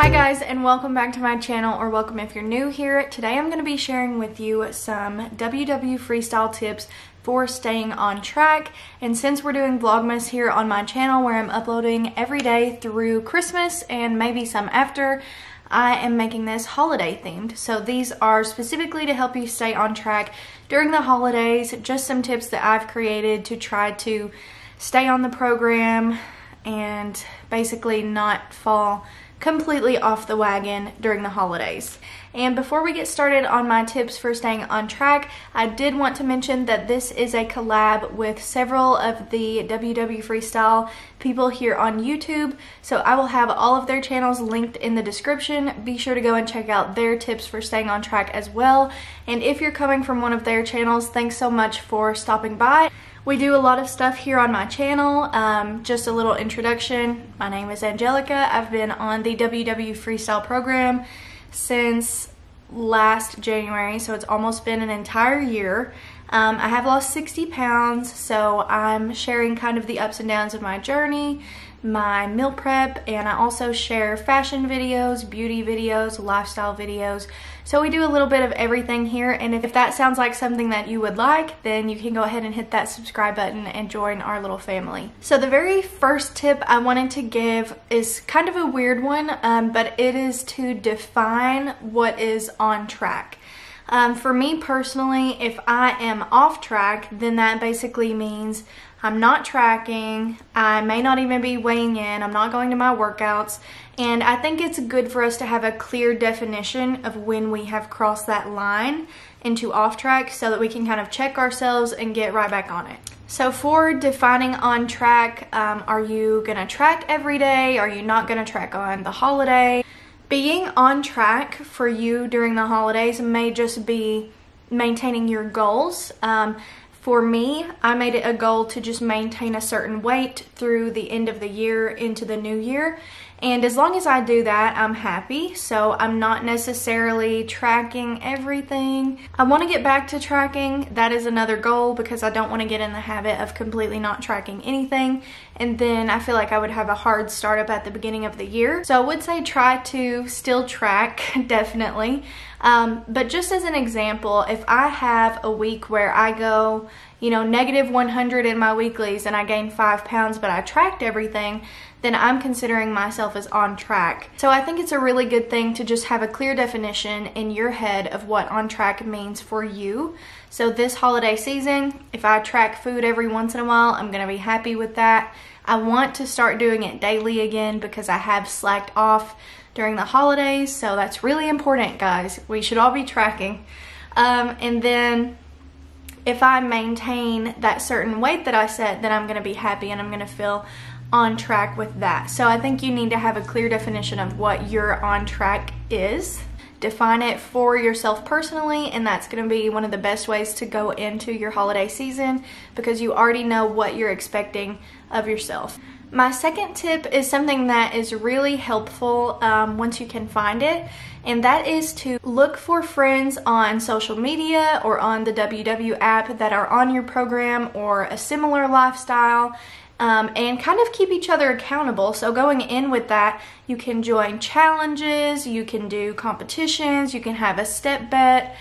Hi guys, and welcome back to my channel, or welcome if you're new here. Today I'm going to be sharing with you some WW freestyle tips for staying on track. And since we're doing Vlogmas here on my channel where I'm uploading every day through Christmas and maybe some after, I am making this holiday themed. So these are specifically to help you stay on track during the holidays. Just some tips that I've created to try to stay on the program and basically not fall completely off the wagon during the holidays. And before we get started on my tips for staying on track, I did want to mention that this is a collab with several of the WW Freestyle people here on YouTube. So I will have all of their channels linked in the description. Be sure to go and check out their tips for staying on track as well. And if you're coming from one of their channels, thanks so much for stopping by. We do a lot of stuff here on my channel. Just a little introduction. My name is Angelica. I've been on the WW Freestyle program since last January, so it's almost been an entire year. I have lost 60 pounds, so I'm sharing kind of the ups and downs of my journey, my meal prep, and I also share fashion videos, beauty videos, lifestyle videos. So we do a little bit of everything here, and if that sounds like something that you would like, then you can go ahead and hit that subscribe button and join our little family. So the very first tip I wanted to give is kind of a weird one, but it is to define what is on track. For me personally, if I am off track, then that basically means I'm not tracking, I may not even be weighing in, I'm not going to my workouts, and I think it's good for us to have a clear definition of when we have crossed that line into off track so that we can kind of check ourselves and get right back on it. So for defining on track, are you gonna track every day? Are you not gonna track on the holiday? Being on track for you during the holidays may just be maintaining your goals. For me, I made it a goal to just maintain a certain weight through the end of the year into the new year. And as long as I do that, I'm happy. So I'm not necessarily tracking everything. I want to get back to tracking. That is another goal because I don't want to get in the habit of completely not tracking anything. And then I feel like I would have a hard startup at the beginning of the year. So I would say try to still track, definitely. But just as an example, if I have a week where I go, you know, negative 100 in my weeklies and I gain 5 pounds, but I tracked everything, then I'm considering myself as on track. So I think it's a really good thing to just have a clear definition in your head of what on track means for you. So this holiday season, if I track food every once in a while, I'm gonna be happy with that. I want to start doing it daily again because I have slacked off during the holidays, so that's really important, guys. We should all be tracking. And then if I maintain that certain weight that I set, then I'm gonna be happy and I'm gonna feel on track with that. So I think you need to have a clear definition of what your on track is. Define it for yourself personally, and that's going to be one of the best ways to go into your holiday season because you already know what you're expecting of yourself. My second tip is something that is really helpful once you can find it, and that is to look for friends on social media or on the WW app that are on your program or a similar lifestyle. And kind of keep each other accountable. So going in with that, you can join challenges, you can do competitions, you can have a step bet,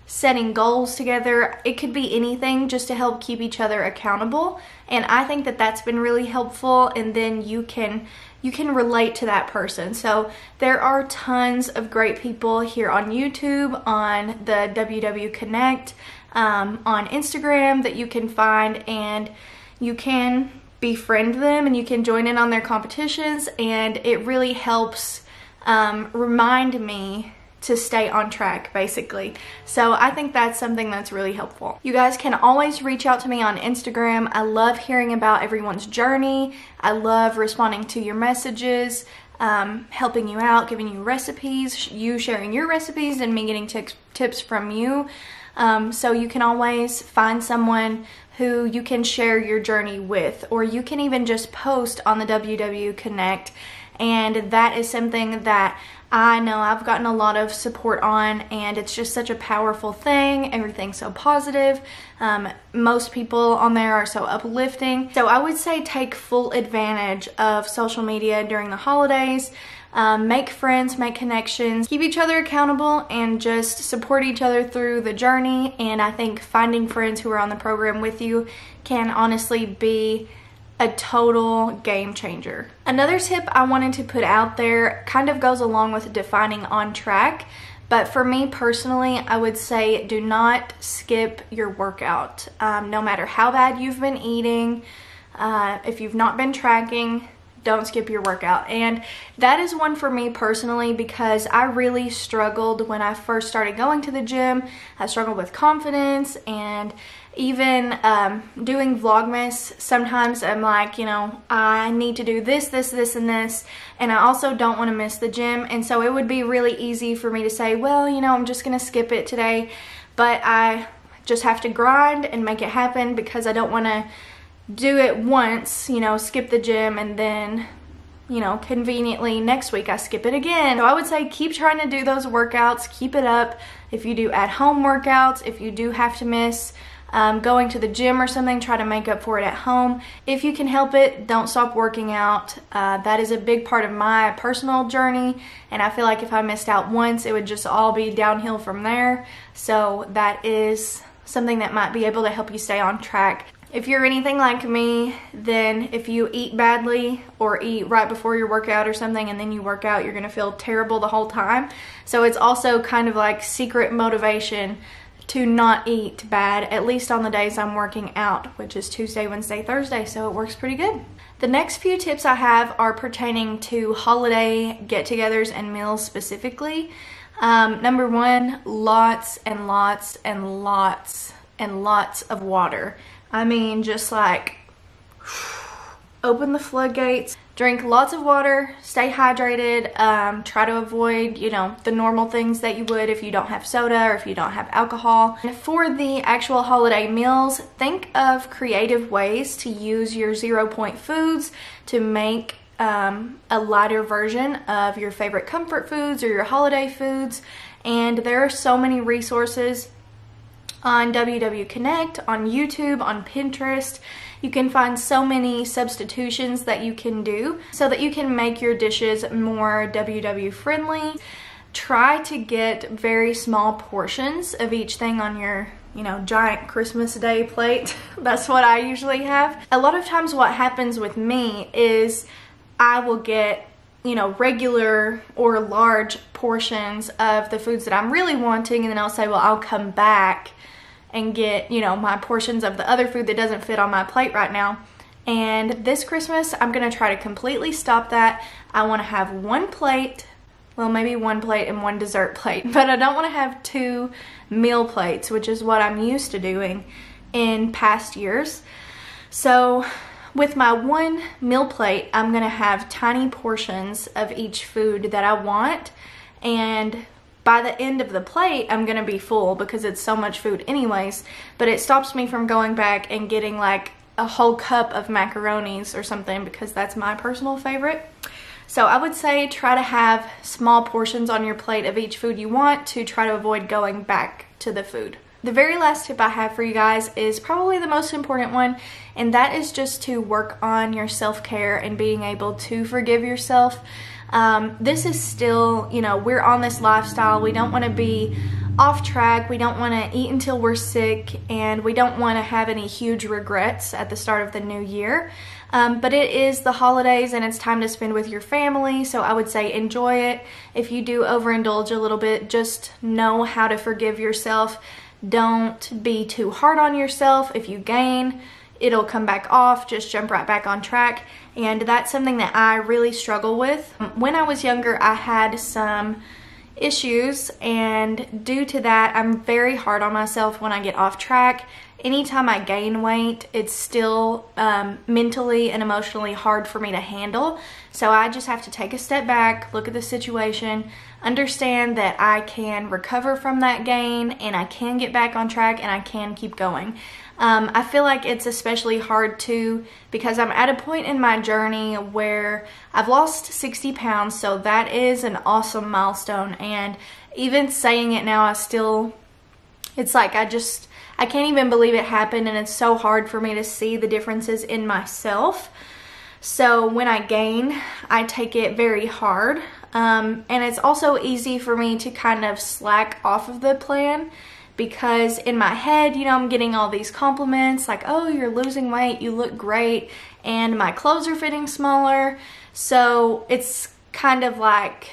setting goals together. It could be anything just to help keep each other accountable. And I think that that's been really helpful, and then you can relate to that person. So there are tons of great people here on YouTube, on the WW Connect, on Instagram that you can find, and you can befriend them and you can join in on their competitions, and it really helps remind me to stay on track, basically. So I think that's something that's really helpful. You guys can always reach out to me on Instagram. I love hearing about everyone's journey. I love responding to your messages, helping you out, giving you recipes, you sharing your recipes, and me getting tips from you. So you can always find someone who you can share your journey with, or you can even just post on the WW Connect, and that is something that I know I've gotten a lot of support on, and it's just such a powerful thing. Everything's so positive. Most people on there are so uplifting. So I would say take full advantage of social media during the holidays. make friends, make connections, keep each other accountable, and just support each other through the journey. And I think finding friends who are on the program with you can honestly be a total game changer. Another tip I wanted to put out there kind of goes along with defining on track, but for me personally, I would say do not skip your workout. No matter how bad you've been eating, if you've not been tracking, don't skip your workout. And that is one for me personally, because I really struggled when I first started going to the gym. I struggled with confidence, and even doing Vlogmas, sometimes I'm like, you know, I need to do this, this, this, and this, and I also don't want to miss the gym. And so it would be really easy for me to say, well, you know, I'm just gonna skip it today, but I just have to grind and make it happen, because I don't want to do it once, you know, skip the gym, and then, you know, conveniently next week I skip it again. So I would say keep trying to do those workouts, keep it up. If you do at-home workouts, if you do have to miss going to the gym or something, try to make up for it at home. If you can help it, don't stop working out. That is a big part of my personal journey, and I feel like if I missed out once, it would just all be downhill from there. So that is something that might be able to help you stay on track. If you're anything like me, then if you eat badly or eat right before your workout or something and then you work out, you're gonna feel terrible the whole time. So it's also kind of like secret motivation to not eat bad, at least on the days I'm working out, which is Tuesday, Wednesday, Thursday, so it works pretty good. The next few tips I have are pertaining to holiday get-togethers and meals specifically. Number one, lots and lots and lots and lots of water. I mean, just like open the floodgates, drink lots of water, stay hydrated, try to avoid, you know, the normal things that you would if you don't have soda or if you don't have alcohol. And for the actual holiday meals, think of creative ways to use your 0-point foods to make a lighter version of your favorite comfort foods or your holiday foods. And there are so many resources on WW Connect, on YouTube, on Pinterest. You can find so many substitutions that you can do so that you can make your dishes more WW friendly. Try to get very small portions of each thing on your, you know, giant Christmas Day plate. That's what I usually have. A lot of times what happens with me is I will get, you know, regular or large portions of the foods that I'm really wanting, and then I'll say, well, I'll come back and get, you know, my portions of the other food that doesn't fit on my plate right now. And this Christmas, I'm gonna try to completely stop that. I wanna have one plate, well, maybe one plate and one dessert plate, but I don't wanna have 2 meal plates, which is what I'm used to doing in past years. So with my 1 meal plate, I'm gonna have tiny portions of each food that I want, and by the end of the plate, I'm gonna be full because it's so much food anyways, but it stops me from going back and getting like a whole cup of macaronis or something, because that's my personal favorite. So I would say try to have small portions on your plate of each food you want to try to avoid going back to the food. The very last tip I have for you guys is probably the most important one, and that is just to work on your self-care and being able to forgive yourself. This is still, you know, we're on this lifestyle. We don't want to be off track. We don't want to eat until we're sick, and we don't want to have any huge regrets at the start of the new year. But it is the holidays and it's time to spend with your family, so I would say enjoy it. If you do overindulge a little bit, just know how to forgive yourself. Don't be too hard on yourself. If you gain, it'll come back off. Just jump right back on track. And that's something that I really struggle with. When I was younger, I had some issues, and due to that, I'm very hard on myself when I get off track. Anytime I gain weight, it's still mentally and emotionally hard for me to handle. So I just have to take a step back, look at the situation, understand that I can recover from that gain, and I can get back on track, and I can keep going. I feel like it's especially hard too because I'm at a point in my journey where I've lost 60 pounds, so that is an awesome milestone. And even saying it now, it's like I can't even believe it happened, and it's so hard for me to see the differences in myself. So when I gain, I take it very hard. And it's also easy for me to kind of slack off of the plan, because in my head, you know, I'm getting all these compliments like, oh, you're losing weight, you look great, and my clothes are fitting smaller. So it's kind of like,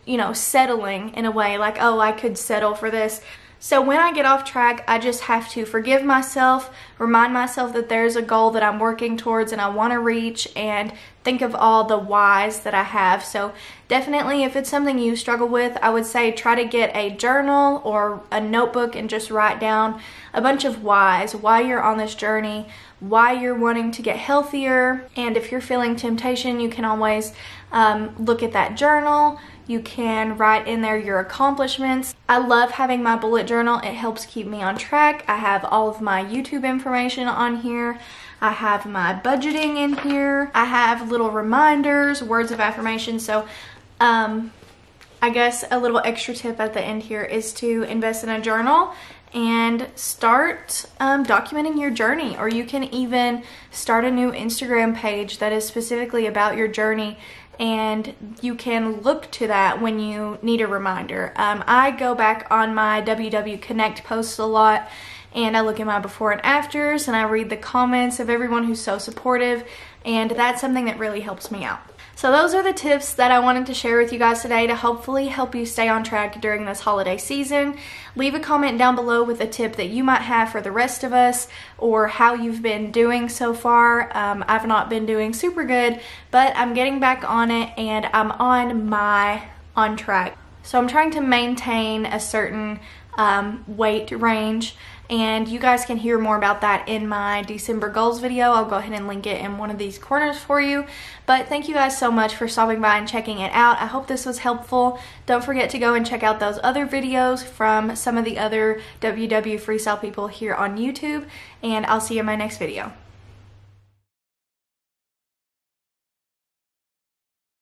you know, settling in a way, like, oh, I could settle for this. So when I get off track, I just have to forgive myself, remind myself that there's a goal that I'm working towards and I want to reach, and think of all the whys that I have. So definitely, if it's something you struggle with, I would say try to get a journal or a notebook and just write down a bunch of whys, why you're on this journey, why you're wanting to get healthier. And if you're feeling temptation, you can always look at that journal. You can write in there your accomplishments. I love having my bullet journal. It helps keep me on track. I have all of my YouTube information on here. I have my budgeting in here. I have little reminders, words of affirmation. So I guess a little extra tip at the end here is to invest in a journal and start documenting your journey. Or you can even start a new Instagram page that is specifically about your journey, and you can look to that when you need a reminder. I go back on my WW Connect posts a lot, and I look at my before and afters, and I read the comments of everyone who's so supportive, and that's something that really helps me out. So those are the tips that I wanted to share with you guys today to hopefully help you stay on track during this holiday season. Leave a comment down below with a tip that you might have for the rest of us, or how you've been doing so far. I've not been doing super good, but I'm getting back on it, and I'm on track. So I'm trying to maintain a certain weight range, and you guys can hear more about that in my December goals video. I'll go ahead and link it in one of these corners for you. But thank you guys so much for stopping by and checking it out. I hope this was helpful. Don't forget to go and check out those other videos from some of the other WW Freestyle people here on YouTube, and I'll see you in my next video.